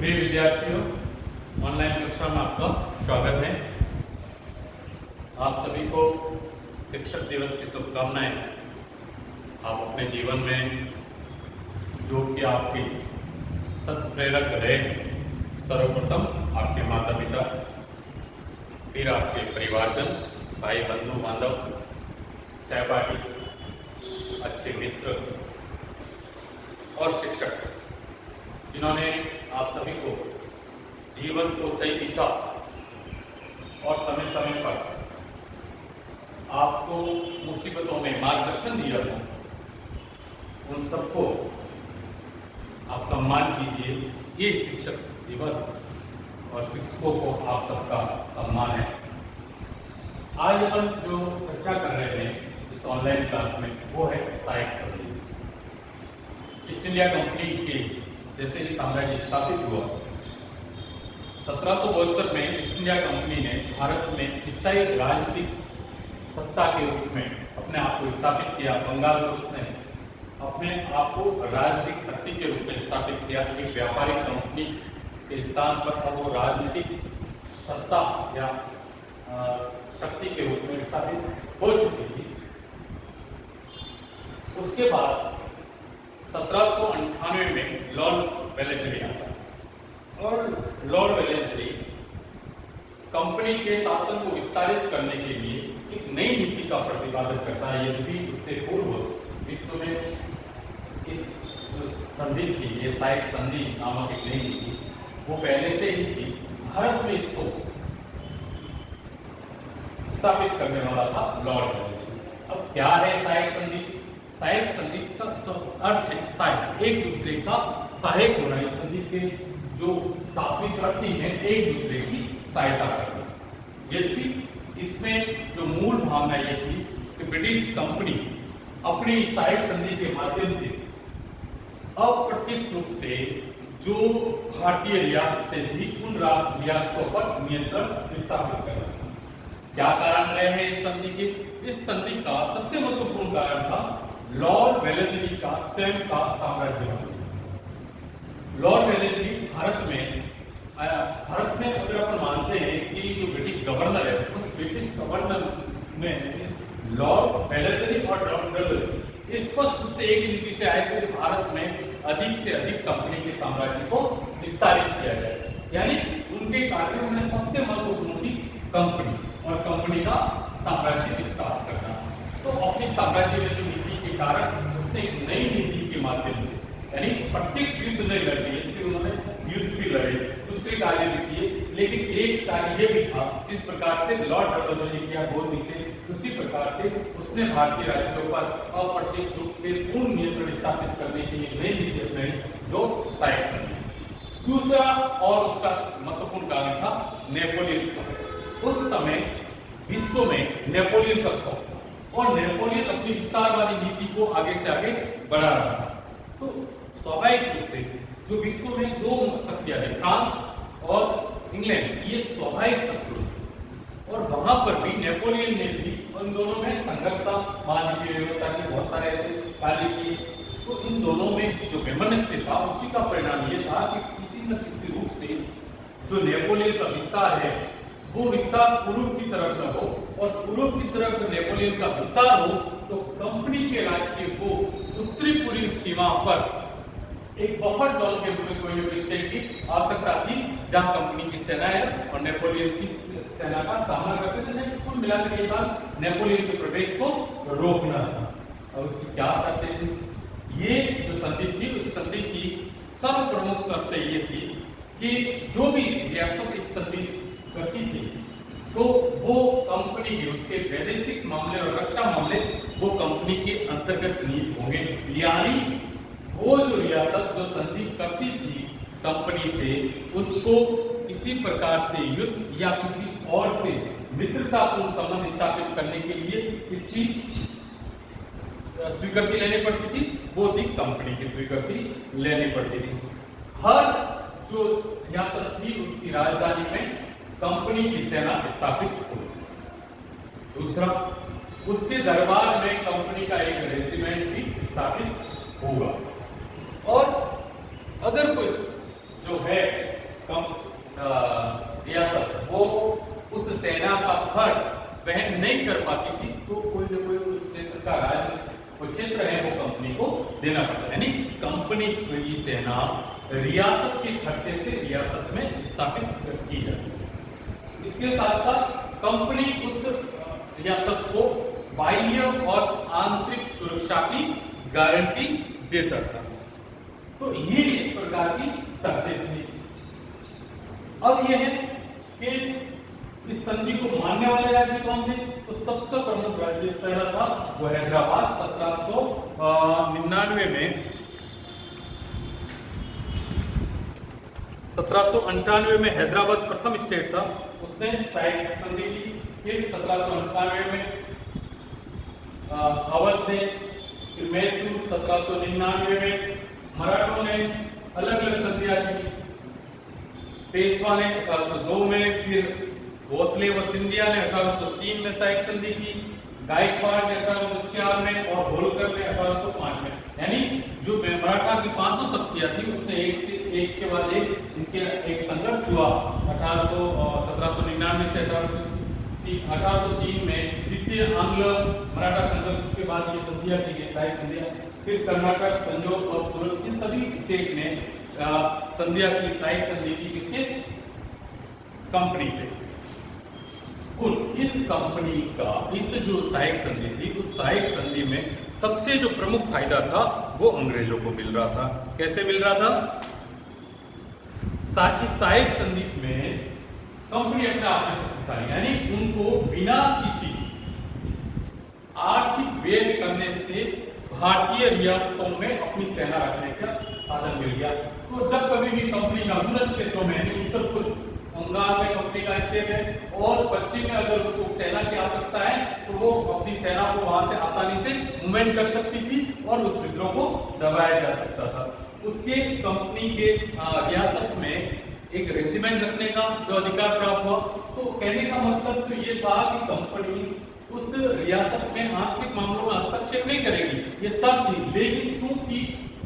प्रिय विद्यार्थियों, ऑनलाइन कक्षा में आपका स्वागत है। आप सभी को शिक्षक दिवस की शुभकामनाएं। आप अपने जीवन में जो कि आपके सत्प्रेरक रहे, सर्वप्रथम आपके माता पिता, फिर आपके परिवारजन, भाई बंधु बांधव, सहपाठी, अच्छे मित्र और शिक्षक, जिन्होंने आप सभी को जीवन को सही दिशा और समय समय पर आपको मुसीबतों में मार्गदर्शन दिया हो, उन सबको आप सम्मान कीजिए। ये शिक्षक दिवस और शिक्षकों को आप सबका सम्मान है। आज अपन जो चर्चा कर रहे हैं इस ऑनलाइन क्लास में, वो है सहायक संधि। ईस्ट इंडिया कंपनी के जैसे ही साम्राज्य स्थापित हुआ, 1772 में ईस्ट इंडिया कंपनी ने भारत में स्थायी राजनीतिक सत्ता के रूप में अपने आप को स्थापित किया। बंगाल में उसने अपने आप को राजनीतिक शक्ति के रूप में स्थापित किया। एक व्यापारिक कंपनी के स्थान पर अब वो राजनीतिक सत्ता या शक्ति के रूप में स्थापित हो चुकी थी। उसके बाद 1798 में लॉर्ड वेलेस्ली आता और लॉर्ड वेलेस्ली कंपनी के शासन को विस्तारित करने के लिए एक नई नीति का प्रतिपादन करता है। यद्यपि उससे पूर्व विश्व में इस जो संधि थी, ये सहायक संधि नामक एक नई नीति, वो पहले से ही थी। भारत में इसको स्थापित करने वाला था लॉर्ड वेलेस्ली। अब क्या है सहायक संधि? सहायक संधि का अर्थ है सहायक, एक दूसरे का सहायक होना। इस संधि के जो शाब्दिक अर्थ है एक दूसरे की सहायता करना। यद्यपि इसमें जो मूल भावना ये थी कि ब्रिटिश कंपनी अपनी सहायक संधि के माध्यम से अप्रत्यक्ष रूप से जो भारतीय रियासतें थी उन रियासतों पर नियंत्रण स्थापित करना। क्या कारण रहे हैं इस संधि के? इस संधि का सबसे महत्वपूर्ण कारण था लॉर्ड वेलेस्ली का स्वयं का साम्राज्यवाद। लॉर्ड वेलेस्ली भारत में अगर अपन मानते हैं कि जो ब्रिटिश गवर्नर है, उस ब्रिटिश गवर्नर में लॉर्ड वेलेस्ली और डलहौजी स्पष्ट रूप से एक ही नीति से आए थे कि भारत में अधिक से अधिक कंपनी के साम्राज्य को विस्तारित किया जाए। यानी उनके कार्यों में सबसे महत्वपूर्ण थी कंपनी और कंपनी का साम्राज्य विस्तार करना। तो अपनी साम्राज्य में जो नीति के कारण उसने एक नई नीति के माध्यम से, यानी प्रत्यक्ष युद्ध नहीं लड़ी, कि उन्होंने युद्ध भी लड़े, दूसरे कार्य भी किए, लेकिन एक कार्य ये भी था, जिस प्रकार से लॉर्ड डलहौजी ने किया गोद से, उसी प्रकार से उसने भारतीय राज्यों पर अप्रत्यक्ष रूप से पूर्ण नियंत्रण स्थापित करने के लिए नई नीति अपनाई, जो सहायक संधि। दूसरा और उसका महत्वपूर्ण कारण था नेपोलियन का। उस समय विश्व में नेपोलियन का खौफ था और नेपोलियन अपनी विस्तारवादी नीति को आगे से आगे बढ़ा रहा था। तो स्वाभाविक रूप से जो विश्व में दो शक्तियां थी, फ्रांस और इंग्लैंड, ये स्वाभाविक शत्रु थे और वहां पर भी नेपोलियन ने भी उन दोनों में संघर्ष था। महाद्वीपीय व्यवस्था के बहुत सारे ऐसे कार्य किए। तो इन दोनों में जो वैमनस्य था, उसी का परिणाम ये था कि किसी न किसी रूप से जो नेपोलियन का विस्तार है वो विस्तार पूर्व की तरफ न हो, और पूर्व की तरफ नेपोलियन का विस्तार हो तो कंपनी के राज्य को उत्तरी पूर्वी सीमा पर एक बफर जोन के रूप में कोई न कोई स्टेट की आवश्यकता थी, जहां कंपनी की सेनाएं और नेपोलियन की सेना का सामना कर सकते थे। कुल मिलाकर ये बात नेपोलियन के प्रवेश को रोकना था। और उसकी क्या शर्तें थी? ये जो संधि थी, उस संधि की सर्व प्रमुख शर्तें ये थी कि जो भी रियासत इस संधि करती थी तो वो कंपनी के, उसके वैदेशिक मामले और रक्षा मामले वो कंपनी के अंतर्गत निहित होंगे। यानी वो जो रियासत जो संधि करती थी कंपनी से, उसको किसी प्रकार से युद्ध या किसी और से मित्रतापूर्ण संबंध स्थापित करने के लिए इसकी स्वीकृति लेनी पड़ती थी, वो थी कंपनी की स्वीकृति लेनी पड़ती थी। हर जो रियासत थी उसकी राजधानी में कंपनी की सेना स्थापित हुई। दूसरा, उसके दरबार में कंपनी का एक रेजिमेंट भी स्थापित होगा। और अगर कोई जो है वह नहीं कर पाती थी तो कोई न कोई उस क्षेत्र का वो क्षेत्र है वो कंपनी को देना पड़ता है, यानी कंपनी की सेना रियासत के खर्चे से रियासत में स्थापित की जाती है। इसके साथ साथ कंपनी उस रियासत को बाह्य और आंतरिक सुरक्षा की गारंटी देता था। तो ये इस प्रकार की शर्तें थी। अब यह है कि इस संधि को मानने वाले राज्य कौन थे? तो सबसे प्रमुख राज्य पहला था वो हैदराबाद। 1798 में हैदराबाद प्रथम स्टेट था, उसने सहायक संधि की। फिर 1798 में अवध ने, फिर मैसूर 1799 में, मराठों ने अलग अलग संधियां की, पेशवा ने 1802 में, फिर भोसले व सिंधिया ने 1803 में सहायक संधि की, गायकवाड़ ने 1804 में और होलकर ने 1805 में। यानी जो मराठा की 500 शक्तियां थी उसने एक के बाद इनके एक संघर्ष हुआ। 1799 से 1803 में द्वितीय आंग्ल मराठा संघर्ष, उसके बाद ये संधियां की गई, सहायक संधियां। फिर कर्नाटक, पंजाब और सूरत, इन सभी स्टेट ने संधियां की, सहायक संधि की किसके? कंपनी से। और इस कंपनी का इस जो सहायक संधि थी, उस सहायक संधि में सबसे जो प्रमुख फायदा था वो अंग्रेजों को मिल रहा था। कैसे मिल रहा था? इस सहायक संधि में कंपनी अपने आप में शक्तिशाली, यानी उनको बिना किसी आर्थिक व्यय करने से भारतीय रियासतों में अपनी सेना रखने का साधन मिल गया। तो जब कभी भी कंपनी का दूरस्थ क्षेत्रों में, यानी उत्तर पूर्व बंगाल में कंपनी का स्टेट है और पश्चिम में अगर उसको सेना की आवश्यकता है तो वो अपनी सेना को वहां से आसानी से मूवमेंट कर सकती थी और उस विद्रोह को दबाया जा सकता था। उसके कंपनी के रियासत में एक रेजिमेंट रखने का जो अधिकार प्राप्त हुआ। तो कहने का मतलब तो ये था कि कंपनी उस रियासत में आंतरिक मामलों में हस्तक्षेप नहीं करेगी, ये सब थी। लेकिन चूंकि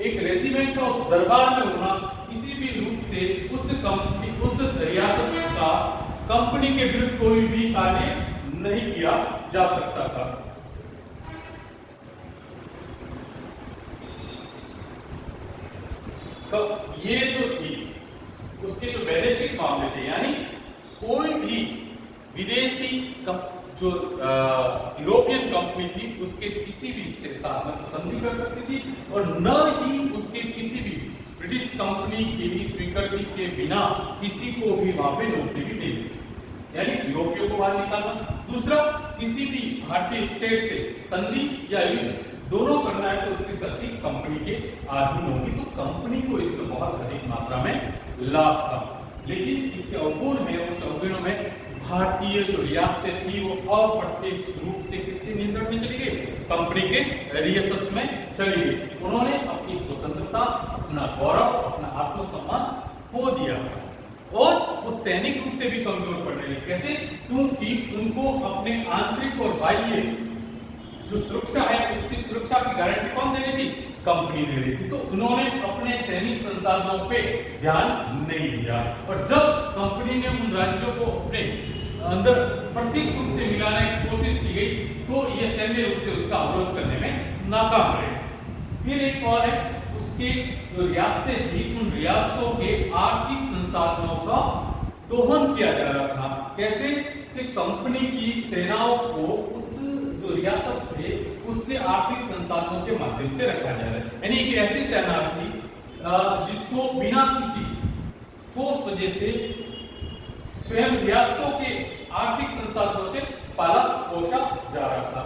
एक रेजिमेंट का उस दरबार में होना किसी भी रूप से उस कंपनी, उस रियासत का कंपनी के विरुद्ध कोई भी कार्य नहीं किया जा सकता था। तो ये जो थी उसके जो वैदेशिक मामले थे, यानी कोई भी विदेशी जो यूरोपियन कंपनी थी उसके किसी भी के साथ में संधि कर सकती थी और न ही उसके किसी भी ब्रिटिश कंपनी की स्वीकृति के बिना किसी को भी वहां पे नौकरी भी दे सकती, यानी यूरोपियों को बाहर निकालना। दूसरा, किसी भी भारतीय स्टेट से संधि या युद्ध दोनों करना है तो उसकी शक्ति कंपनी के अधीन होगी। तो कंपनी को इसमें बहुत अधिक मात्रा में लाभ था। लेकिन इसके अवगुण है, उस अवगुणों में भारतीय जो रियासतें थी वो अप्रत्यक्ष रूप से किसके नियंत्रण में चली गई? कंपनी के रियासत में चली गई। उन्होंने अपनी स्वतंत्रता, अपना गौरव, अपना आत्मसम्मान खो दिया और वो सैनिक रूप से भी कमजोर पड़ रहे। कैसे? क्योंकि उनको अपने आंतरिक और बाह्य जो सुरक्षा है उसकी सुरक्षा की गारंटी कौन दे रही थी? कंपनी दे रही थी। तो उन्होंने अपने सैनिक संसाधनों पे ध्यान नहीं दिया और जब कंपनी ने उन राज्यों को अपने अंदर प्रत्यक्ष रूप से मिलाने की कोशिश की गई तो ये सैन्य रूप से उसका अवरोध करने में नाकाम रहे। फिर एक और है, उसके जो रियासतें थी उन रियासतों के आर्थिक संसाधनों का दोहन किया जा रहा था। कैसे? कि कंपनी की सेनाओं को उस जो रियासत थे उसके आर्थिक संसाधनों के माध्यम से रखा जा रहा है। यानी एक ऐसी सेना थी जिसको बिना किसी ठोस वजह से स्वयं रियासतों के आर्थिक संसाधनों से पाला पोषा जा रहा था।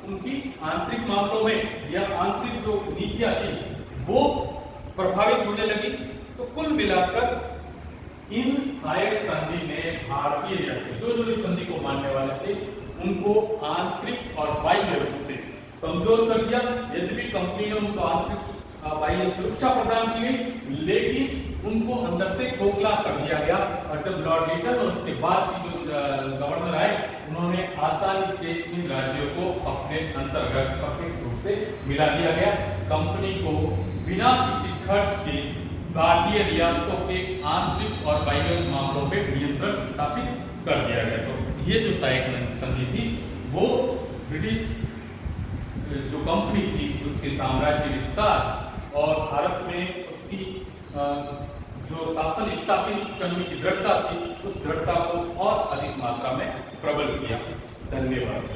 उनकी आंतरिक मामलों में या आंतरिक जो नीतियां थी वो प्रभावित होने लगी। तो कुल मिलाकर इन सहायक संधि ने भारतीय रियासत जो इस संधि को मानने वाले थे उनको आंतरिक और बाह्य रूप से कमजोर कर दिया। यद्यपि कंपनी ने उनको आंतरिक बाह्य सुरक्षा प्रदान की गई लेकिन उनको अंदर से खोखला कर दिया गया। और जब लॉर्ड लिटन और उसके बाद की जो गवर्नर आए उन्होंने आसानी से इन राज्यों को अपने अंतर्गत प्रत्यक्ष रूप से मिला दिया गया। कंपनी को बिना किसी खर्च के भारतीय रियासतों के आंतरिक और बाह्य मामलों पर नियंत्रण स्थापित कर दिया गया। तो ये जो सहायक संधि थी वो ब्रिटिश जो कंपनी थी उसके साम्राज्य विस्तार और भारत में उसकी जो शासन स्थापित करने की दृढ़ता थी, उस दृढ़ता को और अधिक मात्रा में प्रबल किया। धन्यवाद।